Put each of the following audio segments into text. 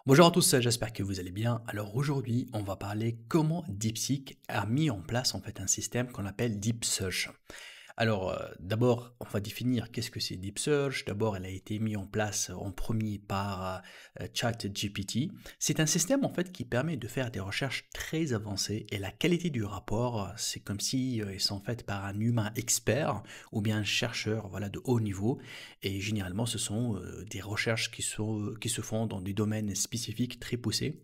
Bonjour à tous, j'espère que vous allez bien. Alors aujourd'hui, on va parler comment DeepSeek a mis en place en fait un système qu'on appelle Deep Search. Alors d'abord, on va définir qu'est-ce que c'est Deep Search. D'abord, elle a été mise en place en premier par ChatGPT. C'est un système en fait qui permet de faire des recherches très avancées et la qualité du rapport, c'est comme si ils sont faits par un humain expert ou bien un chercheur voilà, de haut niveau. Et généralement, ce sont des recherches qui se font dans des domaines spécifiques très poussés.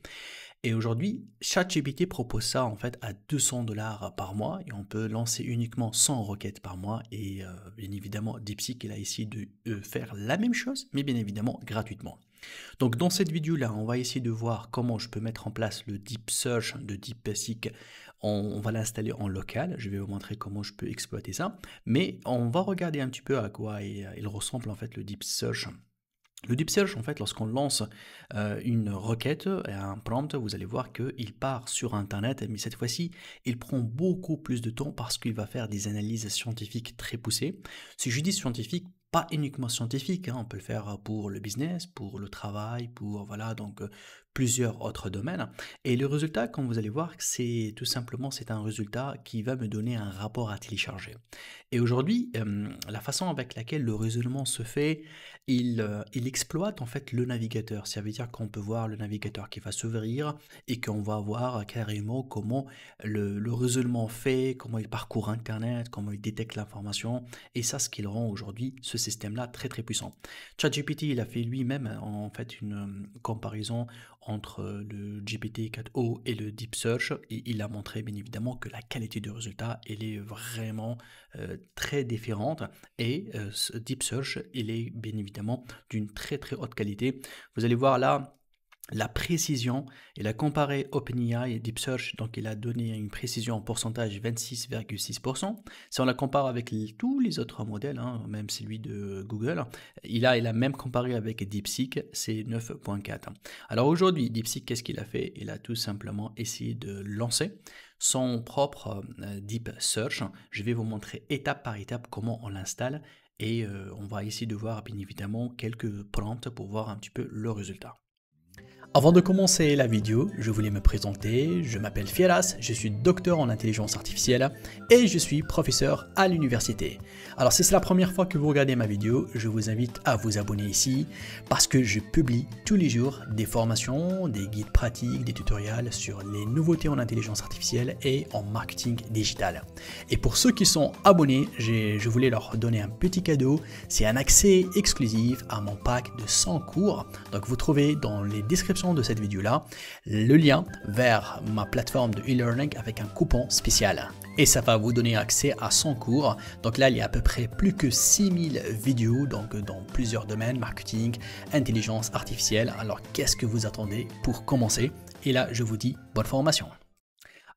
Et aujourd'hui, ChatGPT propose ça en fait à 200 $ par mois et on peut lancer uniquement 100 requêtes par mois. Et bien évidemment, DeepSeek il a essayé de faire la même chose, mais bien évidemment gratuitement. Donc dans cette vidéo-là, on va essayer de voir comment je peux mettre en place le Deep Search de DeepSeek. On va l'installer en local. Je vais vous montrer comment je peux exploiter ça. Mais on va regarder un petit peu à quoi il ressemble en fait le Deep Search. Le Deep Search, en fait, lorsqu'on lance une requête et un prompt, vous allez voir qu'il part sur Internet, mais cette fois-ci, il prend beaucoup plus de temps parce qu'il va faire des analyses scientifiques très poussées. Si je dis scientifique, pas uniquement scientifique, hein, on peut le faire pour le business, pour le travail, pour voilà donc plusieurs autres domaines. Et le résultat, comme vous allez voir, c'est tout simplement c'est un résultat qui va me donner un rapport à télécharger. Et aujourd'hui, la façon avec laquelle le raisonnement se fait, il exploite en fait le navigateur. Ça veut dire qu'on peut voir le navigateur qui va s'ouvrir et qu'on va voir carrément comment le raisonnement fait, comment il parcourt Internet, comment il détecte l'information. Et ça, ce qui le rend aujourd'hui ce système-là très très puissant. ChatGPT, il a fait lui-même en fait une comparaison entre le GPT-4o et le Deep Search et il a montré bien évidemment que la qualité du résultat, elle est vraiment très différente et ce Deep Search, il est bien évidemment d'une très très haute qualité. Vous allez voir là, la précision, il a comparé OpenAI et Deep Search, donc il a donné une précision en pourcentage 26,6%. Si on la compare avec tous les autres modèles, hein, même celui de Google, il a même comparé avec DeepSeek, c'est 9,4. Alors aujourd'hui, DeepSeek, qu'est-ce qu'il a fait? Il a tout simplement essayé de lancer son propre Deep Search. Je vais vous montrer étape par étape comment on l'installe et on va essayer de voir bien évidemment quelques prompts pour voir un petit peu le résultat. Avant de commencer la vidéo, je voulais me présenter, je m'appelle Fieras, je suis docteur en intelligence artificielle et je suis professeur à l'université. Alors si c'est la première fois que vous regardez ma vidéo, je vous invite à vous abonner ici parce que je publie tous les jours des formations, des guides pratiques, des tutoriels sur les nouveautés en intelligence artificielle et en marketing digital. Et pour ceux qui sont abonnés, je voulais leur donner un petit cadeau, c'est un accès exclusif à mon pack de 100 cours. Donc vous trouvez dans les descriptions de cette vidéo là le lien vers ma plateforme de e-learning avec un coupon spécial et ça va vous donner accès à 100 cours. Donc là il y a à peu près plus que 6000 vidéos donc dans plusieurs domaines, marketing, intelligence artificielle. Alors qu'est-ce que vous attendez pour commencer? Et là je vous dis bonne formation.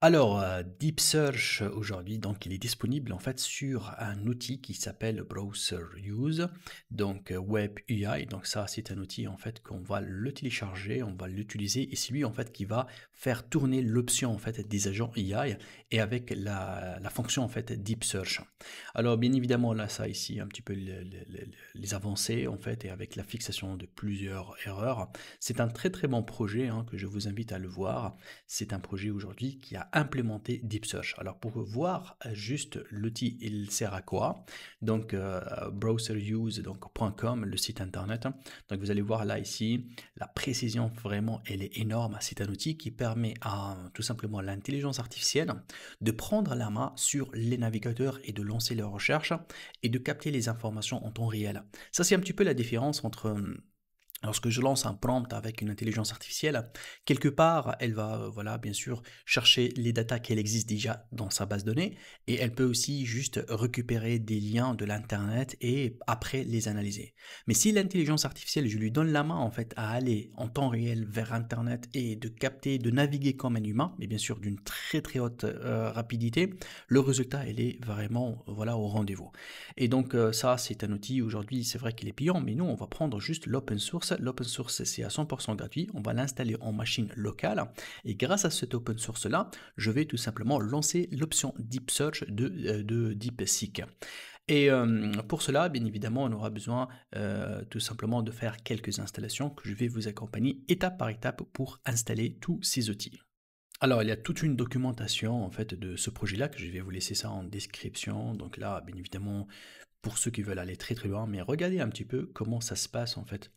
Alors, Deep Search aujourd'hui, donc il est disponible en fait sur un outil qui s'appelle Browser Use, donc Web UI. Donc ça, c'est un outil en fait qu'on va le télécharger, on va l'utiliser et c'est lui en fait qui va faire tourner l'option en fait des agents AI et avec la fonction en fait Deep Search. Alors bien évidemment là, ça ici un petit peu les avancées en fait et avec la fixation de plusieurs erreurs. C'est un très très bon projet hein, que je vous invite à le voir. C'est un projet aujourd'hui qui a implémenté Deep Search. Alors pour voir juste l'outil, il sert à quoi? Donc browseruse.com, le site internet. Donc vous allez voir là ici, la précision vraiment elle est énorme. C'est un outil qui permet à tout simplement l'intelligence artificielle de prendre la main sur les navigateurs et de lancer leurs recherches et de capter les informations en temps réel. Ça c'est un petit peu la différence entre lorsque je lance un prompt avec une intelligence artificielle, quelque part, elle va, voilà, bien sûr, chercher les datas qu'elle existe déjà dans sa base de données et elle peut aussi juste récupérer des liens de l'internet et après les analyser. Mais si l'intelligence artificielle, je lui donne la main en fait à aller en temps réel vers internet et de capter, de naviguer comme un humain, mais bien sûr d'une très très haute rapidité, le résultat, il est vraiment, voilà, au rendez-vous. Et donc ça, c'est un outil aujourd'hui, c'est vrai qu'il est payant, mais nous, on va prendre juste l'open source. L'open source, c'est à 100% gratuit. On va l'installer en machine locale. Et grâce à cet open source-là, je vais tout simplement lancer l'option Deep Search de DeepSeek. Et pour cela, bien évidemment, on aura besoin tout simplement de faire quelques installations que je vais vous accompagner étape par étape pour installer tous ces outils. Alors, il y a toute une documentation en fait de ce projet-là que je vais vous laisser ça en description. Donc là, bien évidemment, pour ceux qui veulent aller très très loin, mais regardez un petit peu comment ça se passe en fait.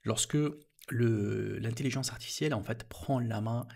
Lorsque l'intelligence artificielle en fait prend la main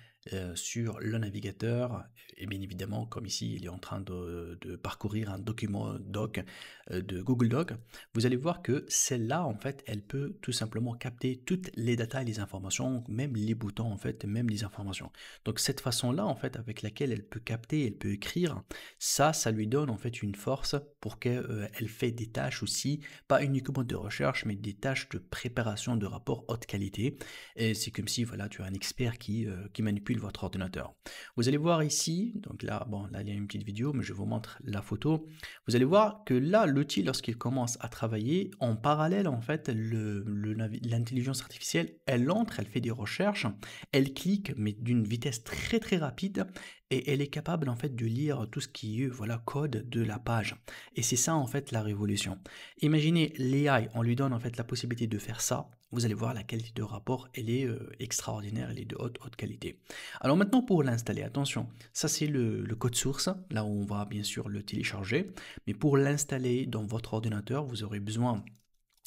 sur le navigateur, et bien évidemment, comme ici, il est en train de parcourir un document doc de Google Doc, vous allez voir que celle-là, en fait, elle peut tout simplement capter toutes les datas et les informations, même les boutons, en fait, même les informations. Donc, cette façon-là, en fait, avec laquelle elle peut capter, elle peut écrire, ça lui donne, en fait, une force pour qu'elle fait des tâches aussi, pas uniquement de recherche, mais des tâches de préparation de rapports haute qualité. Et c'est comme si, voilà, tu as un expert qui manipule votre ordinateur. Vous allez voir ici, donc là, bon, là, il y a une petite vidéo, mais je vous montre la photo. Vous allez voir que là, l'outil, lorsqu'il commence à travailler, en parallèle, en fait, l'intelligence artificielle, elle entre, elle fait des recherches, elle clique, mais d'une vitesse très, très rapide, et elle est capable, en fait, de lire tout ce qui est, voilà, code de la page. Et c'est ça, en fait, la révolution. Imaginez l'AI, on lui donne, en fait, la possibilité de faire ça. Vous allez voir la qualité de rapport, elle est extraordinaire, elle est de haute qualité. Alors maintenant pour l'installer, attention, ça c'est le code source, là où on va bien sûr le télécharger, mais pour l'installer dans votre ordinateur, vous aurez besoin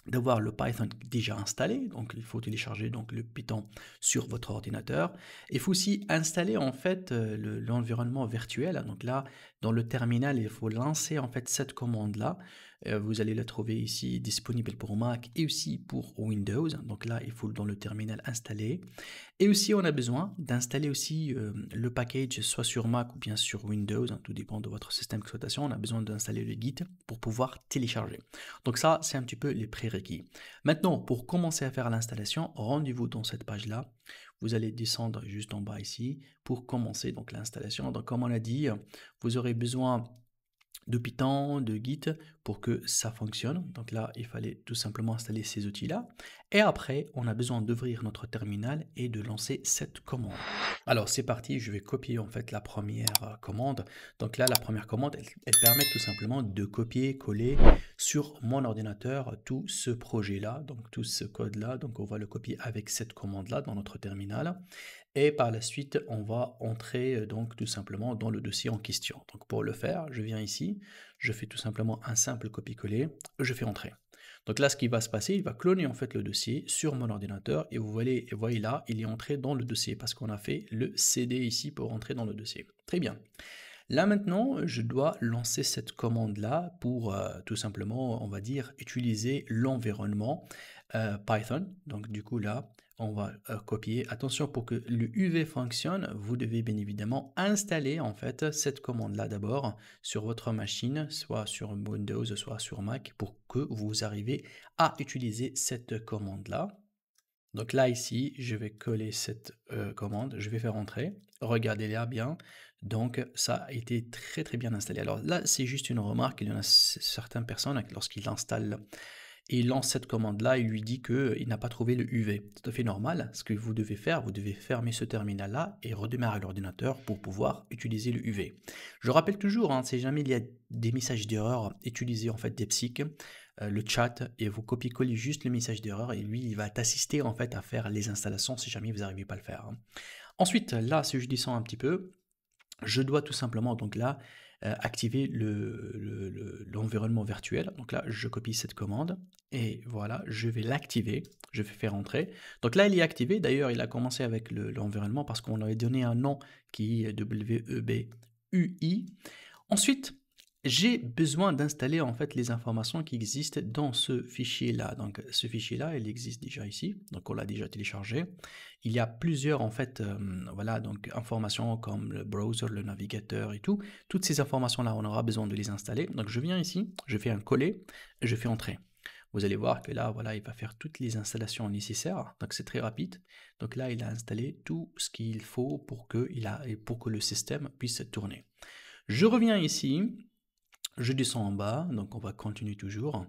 d'avoir le Python déjà installé, donc il faut télécharger donc le Python sur votre ordinateur. Il faut aussi installer en fait l'environnement virtuel. Donc là, dans le terminal, il faut lancer en fait cette commande-là. Vous allez la trouver ici disponible pour Mac et aussi pour Windows. Donc là, il faut dans le terminal installer. Et aussi, on a besoin d'installer aussi le package soit sur Mac ou bien sur Windows, hein, tout dépend de votre système d'exploitation. On a besoin d'installer le Git pour pouvoir télécharger. Donc ça, c'est un petit peu les prérequis. Maintenant, pour commencer à faire l'installation, rendez-vous dans cette page-là. Vous allez descendre juste en bas ici pour commencer donc l'installation. Donc comme on a dit, vous aurez besoin de Python, de Git pour que ça fonctionne. Donc là, il fallait tout simplement installer ces outils-là. Et après, on a besoin d'ouvrir notre terminal et de lancer cette commande. Alors c'est parti, je vais copier en fait la première commande. Donc là, la première commande, elle permet tout simplement de copier, coller sur mon ordinateur tout ce projet-là, donc tout ce code-là. Donc on va le copier avec cette commande-là dans notre terminal. Et par la suite, on va entrer donc tout simplement dans le dossier en question. Donc pour le faire, je viens ici, je fais tout simplement un simple copier-coller, je fais entrer. Donc là, ce qui va se passer, il va cloner en fait le dossier sur mon ordinateur et vous voyez là, il est entré dans le dossier parce qu'on a fait le CD ici pour entrer dans le dossier. Très bien. Là maintenant, je dois lancer cette commande-là pour tout simplement, on va dire, utiliser l'environnement Python. Donc du coup là, on va copier. Attention, pour que le UV fonctionne, vous devez bien évidemment installer en fait cette commande-là d'abord sur votre machine, soit sur Windows, soit sur Mac, pour que vous arrivez à utiliser cette commande-là. Donc là, ici, je vais coller cette commande, je vais faire entrer. Regardez là bien. Donc ça a été très très bien installé. Alors là, c'est juste une remarque. Il y en a certaines personnes, lorsqu'ils installent et il lance cette commande-là, il lui dit qu'il n'a pas trouvé le UV. C'est tout à fait normal. Ce que vous devez faire, vous devez fermer ce terminal-là et redémarrer l'ordinateur pour pouvoir utiliser le UV. Je rappelle toujours, hein, si jamais il y a des messages d'erreur, utilisez en fait DeepSeek, le chat, et vous copiez-collez juste le message d'erreur et lui, il va t'assister en fait à faire les installations si jamais vous n'arrivez pas à le faire. Hein. Ensuite, là, si je descends un petit peu, je dois tout simplement donc là activer l'environnement virtuel. Donc là, je copie cette commande et voilà, je vais l'activer. Je vais faire entrer. Donc là, il est activé. D'ailleurs, il a commencé avec l'environnement parce qu'on avait donné un nom qui est WEBUI. Ensuite, j'ai besoin d'installer en fait les informations qui existent dans ce fichier-là. Donc ce fichier-là, il existe déjà ici. Donc on l'a déjà téléchargé. Il y a plusieurs en fait, voilà, donc informations comme le browser, le navigateur et tout. Toutes ces informations-là, on aura besoin de les installer. Donc je viens ici, je fais un coller, et je fais entrer. Vous allez voir que là, voilà, il va faire toutes les installations nécessaires. Donc c'est très rapide. Donc là, il a installé tout ce qu'il faut pour que le système puisse tourner. Je reviens ici. Je descends en bas, donc on va continuer toujours.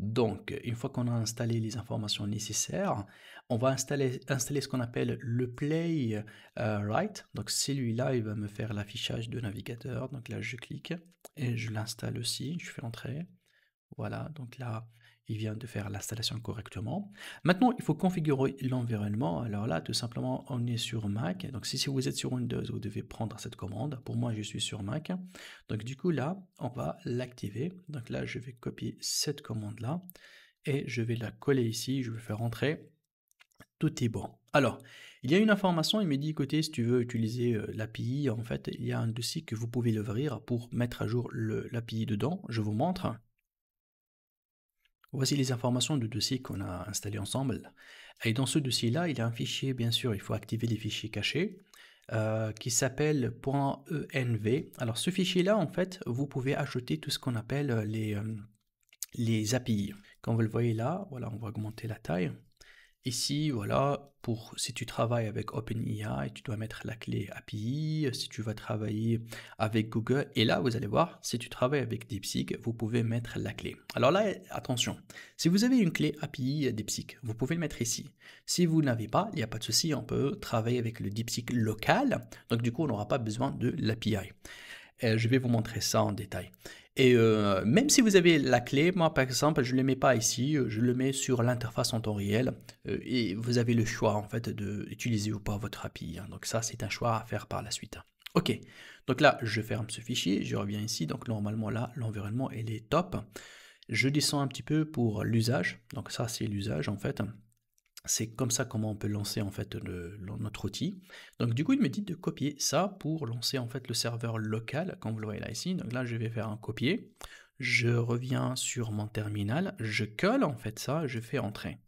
Donc, une fois qu'on a installé les informations nécessaires, on va installer ce qu'on appelle le Play Write. Donc, celui-là, il va me faire l'affichage de navigateur. Donc là, je clique et je l'installe aussi. Je fais entrer. Voilà, donc là, il vient de faire l'installation correctement. Maintenant, il faut configurer l'environnement. Alors là, tout simplement, on est sur Mac. Donc si vous êtes sur Windows, vous devez prendre cette commande. Pour moi, je suis sur Mac. Donc du coup, là, on va l'activer. Donc là, je vais copier cette commande-là et je vais la coller ici. Je vais faire entrer. Tout est bon. Alors, il y a une information, il me dit, écoutez, si tu veux utiliser l'API, en fait, il y a un dossier que vous pouvez l'ouvrir pour mettre à jour l'API dedans. Je vous montre. Voici les informations du dossier qu'on a installé ensemble. Et dans ce dossier-là, il y a un fichier, bien sûr, il faut activer les fichiers cachés, qui s'appelle .env. Alors ce fichier-là, en fait, vous pouvez ajouter tout ce qu'on appelle les API. Comme vous le voyez là, voilà, on va augmenter la taille. Ici, voilà, pour si tu travailles avec OpenAI, tu dois mettre la clé API. Si tu vas travailler avec Google, et là, vous allez voir, si tu travailles avec DeepSeek, vous pouvez mettre la clé. Alors là, attention, si vous avez une clé API DeepSeek, vous pouvez le mettre ici. Si vous n'avez pas, il n'y a pas de souci, on peut travailler avec le DeepSeek local. Donc du coup, on n'aura pas besoin de l'API. Je vais vous montrer ça en détail. Et même si vous avez la clé, moi par exemple, je ne le mets pas ici, je le mets sur l'interface en temps réel et vous avez le choix en fait d'utiliser ou pas votre API. Donc ça, c'est un choix à faire par la suite. Ok, donc là, je ferme ce fichier, je reviens ici. Donc normalement là, l'environnement, il est top. Je descends un petit peu pour l'usage. Donc ça, c'est l'usage en fait. C'est comme ça comment on peut lancer en fait notre outil. Donc du coup, il me dit de copier ça pour lancer en fait le serveur local, comme vous le voyez là ici. Donc là, je vais faire un copier. Je reviens sur mon terminal, je colle en fait ça, je fais entrer.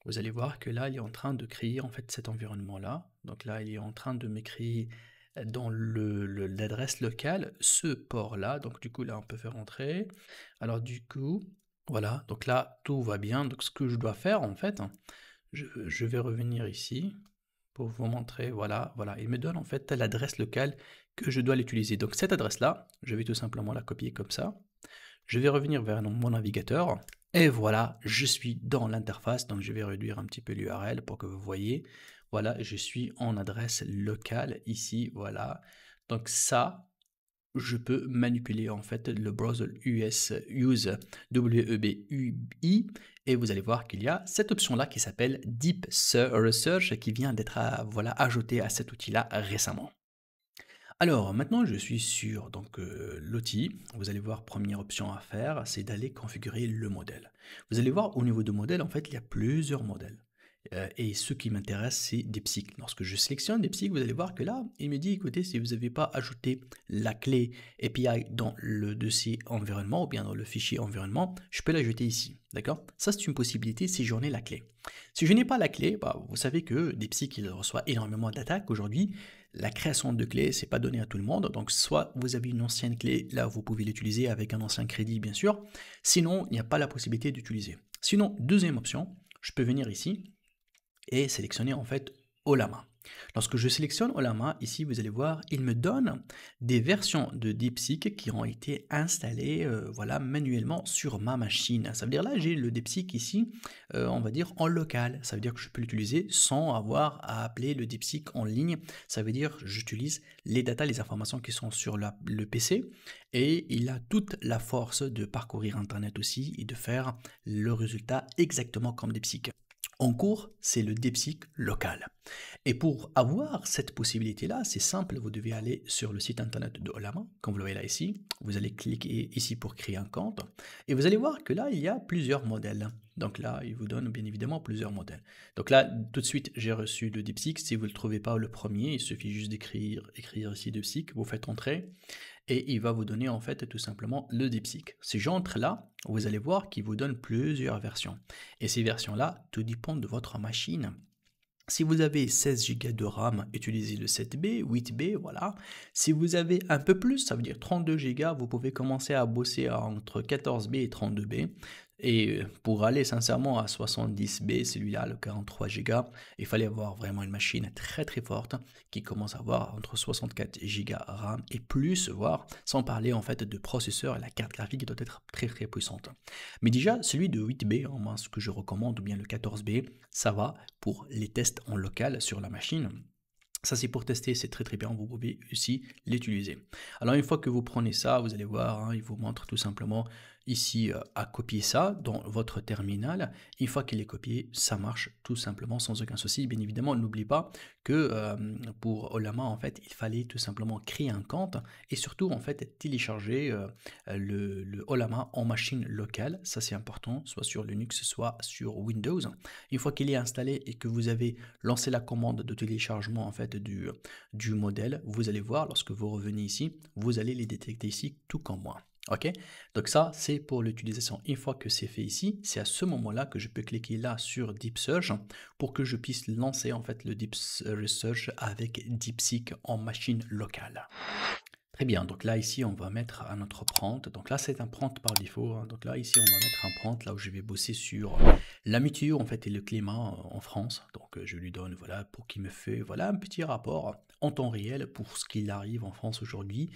Vous allez voir que là, il est en train de créer en fait cet environnement-là. Donc là, il est en train de m'écrire dans l'adresse locale ce port-là. Donc du coup, là, on peut faire entrer. Alors du coup, voilà. Donc là, tout va bien. Donc ce que je dois faire en fait, je vais revenir ici pour vous montrer, voilà, il me donne en fait l'adresse locale que je dois l'utiliser. Donc cette adresse-là, je vais tout simplement la copier comme ça. Je vais revenir vers mon navigateur et voilà, je suis dans l'interface. Donc je vais réduire un petit peu l'URL pour que vous voyez. Voilà, je suis en adresse locale ici, voilà. Donc ça, je peux manipuler en fait le browser use WEBUI et vous allez voir qu'il y a cette option là qui s'appelle Deep Research qui vient d'être voilà, ajoutée à cet outil là récemment. Alors maintenant je suis sur donc l'outil, vous allez voir première option à faire, c'est d'aller configurer le modèle. Vous allez voir au niveau de modèle en fait il y a plusieurs modèles. Et ce qui m'intéresse, c'est DeepSeek. Lorsque je sélectionne DeepSeek, vous allez voir que là, il me dit, écoutez, si vous n'avez pas ajouté la clé API dans le dossier environnement ou bien dans le fichier environnement, je peux l'ajouter ici. D'accord? Ça, c'est une possibilité si j'en ai la clé. Si je n'ai pas la clé, bah, vous savez que DeepSeek, il reçoit énormément d'attaques aujourd'hui. La création de clés, c'est pas donné à tout le monde. Donc, soit vous avez une ancienne clé, là, vous pouvez l'utiliser avec un ancien crédit, bien sûr. Sinon, il n'y a pas la possibilité d'utiliser. Sinon, deuxième option, je peux venir ici et sélectionner en fait Ollama. Lorsque je sélectionne Ollama, ici vous allez voir, il me donne des versions de DeepSeek qui ont été installées voilà, manuellement sur ma machine. Ça veut dire là, j'ai le DeepSeek ici, on va dire en local. Ça veut dire que je peux l'utiliser sans avoir à appeler le DeepSeek en ligne. Ça veut dire que j'utilise les datas, les informations qui sont sur le PC et il a toute la force de parcourir Internet aussi et de faire le résultat exactement comme DeepSeek. En cours, c'est le DeepSeek local. Et pour avoir cette possibilité-là, c'est simple, vous devez aller sur le site internet de Ollama, comme vous le voyez là ici. Vous allez cliquer ici pour créer un compte. Et vous allez voir que là, il y a plusieurs modèles. Donc là, il vous donne bien évidemment plusieurs modèles. Donc là, tout de suite, j'ai reçu le DeepSeek. Si vous ne le trouvez pas le premier, il suffit juste d'écrire ici DeepSeek, vous faites entrer. Et il va vous donner en fait tout simplement le DeepSeek. Si j'entre là, vous allez voir qu'il vous donne plusieurs versions. Et ces versions-là, tout dépend de votre machine. Si vous avez 16 Go de RAM, utilisez le 7B, 8B, voilà. Si vous avez un peu plus, ça veut dire 32 Go, vous pouvez commencer à bosser entre 14B et 32B. Et pour aller sincèrement à 70B, celui-là, le 43 Go, il fallait avoir vraiment une machine très très forte qui commence à avoir entre 64 Go RAM et plus, voire sans parler en fait de processeur, et la carte graphique doit être très très puissante. Mais déjà, celui de 8B, moi, ce que je recommande, ou bien le 14B, ça va pour les tests en local sur la machine. Ça, c'est pour tester, c'est très très bien, vous pouvez aussi l'utiliser. Alors, une fois que vous prenez ça, vous allez voir, hein, il vous montre tout simplement ici à copier ça dans votre terminal. Une fois qu'il est copié, ça marche tout simplement sans aucun souci. Bien évidemment, n'oublie pas que pour Ollama, en fait, il fallait tout simplement créer un compte et surtout en fait télécharger le Ollama en machine locale. Ça c'est important, soit sur Linux, soit sur Windows. Une fois qu'il est installé et que vous avez lancé la commande de téléchargement en fait du modèle, vous allez voir lorsque vous revenez ici, vous allez les détecter ici tout comme moi. Ok, donc ça c'est pour l'utilisation. Une fois que c'est fait ici, c'est à ce moment-là que je peux cliquer là sur Deep Search pour que je puisse lancer en fait le Deep Research avec DeepSeek en machine locale. Très bien, donc là ici on va mettre un autre prompt, donc là c'est un prompt par défaut, hein. Donc là ici on va mettre un prompt là où je vais bosser sur la météo en fait et le climat en France, donc je lui donne voilà pour qu'il me fait voilà un petit rapport en temps réel pour ce qu'il arrive en France aujourd'hui,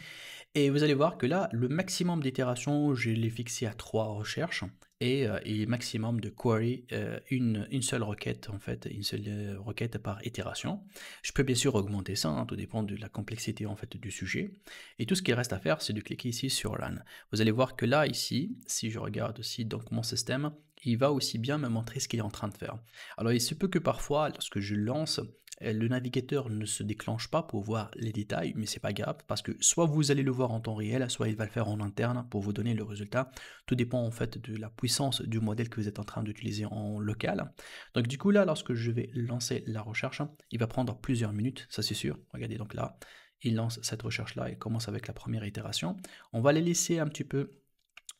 et vous allez voir que là le maximum d'itérations je l'ai fixé à 3 recherches et maximum de query, une seule requête en fait, une seule requête par itération. Je peux bien sûr augmenter ça, hein, tout dépend de la complexité en fait du sujet. Et tout ce qu'il reste à faire, c'est de cliquer ici sur Run. Vous allez voir que là, ici, si je regarde aussi donc mon système, il va aussi bien me montrer ce qu'il est en train de faire. Alors il se peut que parfois, lorsque je lance, le navigateur ne se déclenche pas pour voir les détails, mais c'est pas grave parce que soit vous allez le voir en temps réel, soit il va le faire en interne pour vous donner le résultat. Tout dépend en fait de la puissance du modèle que vous êtes en train d'utiliser en local. Donc du coup là, lorsque je vais lancer la recherche, il va prendre plusieurs minutes, ça c'est sûr. Regardez donc là, il lance cette recherche là et commence avec la première itération. On va les laisser un petit peu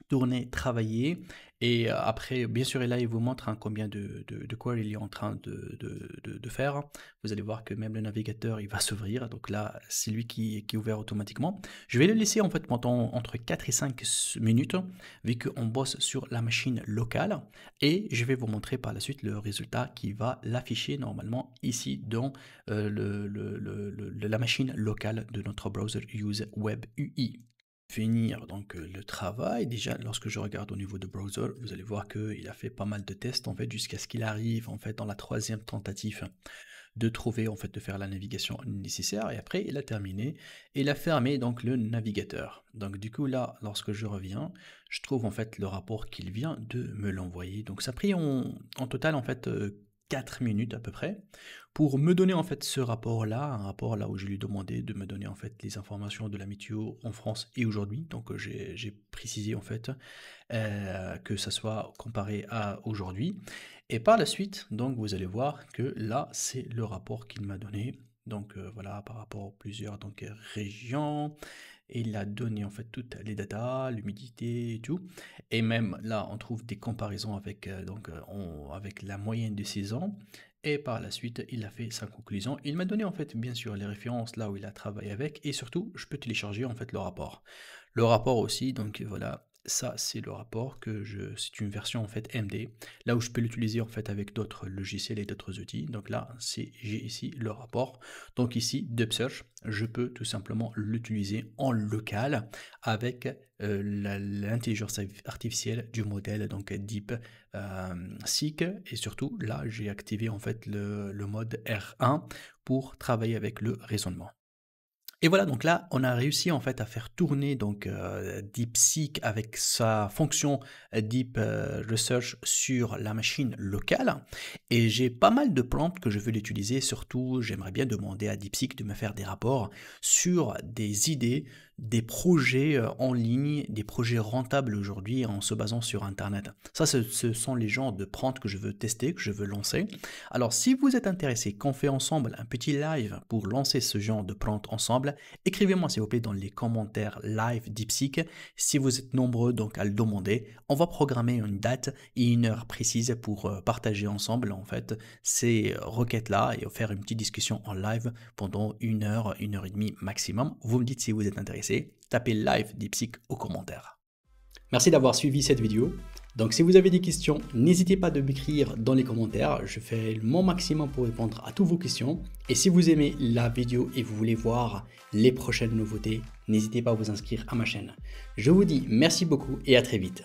tourner, travailler, et après bien sûr là il vous montre hein, combien de queries il est en train de faire. Vous allez voir que même le navigateur il va s'ouvrir, donc là c'est lui qui est ouvert automatiquement. Je vais le laisser en fait pendant entre 4 et 5 minutes vu qu'on bosse sur la machine locale, et je vais vous montrer par la suite le résultat qui va l'afficher normalement ici dans la machine locale de notre browser Use Web UI. Finir donc le travail. Déjà lorsque je regarde au niveau de browser, vous allez voir qu'il a fait pas mal de tests en fait jusqu'à ce qu'il arrive en fait dans la 3e tentative de trouver en fait de faire la navigation nécessaire, et après il a terminé et il a fermé donc le navigateur. Donc du coup là lorsque je reviens, je trouve en fait le rapport qu'il vient de me l'envoyer. Donc ça a pris en total en fait 4 minutes à peu près pour me donner en fait ce rapport-là, un rapport là où je lui demandais de me donner en fait les informations de la météo en France et aujourd'hui. Donc j'ai précisé en fait que ça soit comparé à aujourd'hui. Et par la suite, donc vous allez voir que là c'est le rapport qu'il m'a donné. Donc voilà, par rapport à plusieurs donc, régions, et il a donné en fait toutes les datas, l'humidité et tout. Et même là, on trouve des comparaisons avec, avec la moyenne de 6 ans. Et par la suite, il a fait sa conclusion. Il m'a donné en fait bien sûr les références là où il a travaillé avec, et surtout, je peux télécharger en fait le rapport. Le rapport aussi, donc voilà. Ça, c'est le rapport c'est une version en fait MD, là où je peux l'utiliser en fait avec d'autres logiciels et d'autres outils. Donc là, j'ai ici le rapport. Donc ici, Deep Search, je peux tout simplement l'utiliser en local avec l'intelligence artificielle du modèle donc DeepSeek, et surtout là, j'ai activé en fait le mode R1 pour travailler avec le raisonnement. Et voilà, donc là, on a réussi en fait à faire tourner donc DeepSeek avec sa fonction Deep Research sur la machine locale. Et j'ai pas mal de prompts que je veux l'utiliser. Surtout, j'aimerais bien demander à DeepSeek de me faire des rapports sur des idées, des projets en ligne, des projets rentables aujourd'hui en se basant sur Internet. Ça, ce sont les genres de prompts que je veux tester, que je veux lancer. Alors, si vous êtes intéressé qu'on fait ensemble un petit live pour lancer ce genre de prompts ensemble, écrivez-moi s'il vous plaît dans les commentaires live DeepSeek. Si vous êtes nombreux donc à le demander, on va programmer une date et une heure précise pour partager ensemble en fait ces requêtes-là et faire une petite discussion en live pendant 1 heure, 1 heure et demie maximum. Vous me dites si vous êtes intéressé. Tapez live DeepSeek aux commentaires. Merci d'avoir suivi cette vidéo. Donc si vous avez des questions, n'hésitez pas de m'écrire dans les commentaires. Je fais mon maximum pour répondre à toutes vos questions. Et si vous aimez la vidéo et vous voulez voir les prochaines nouveautés, n'hésitez pas à vous inscrire à ma chaîne. Je vous dis merci beaucoup et à très vite.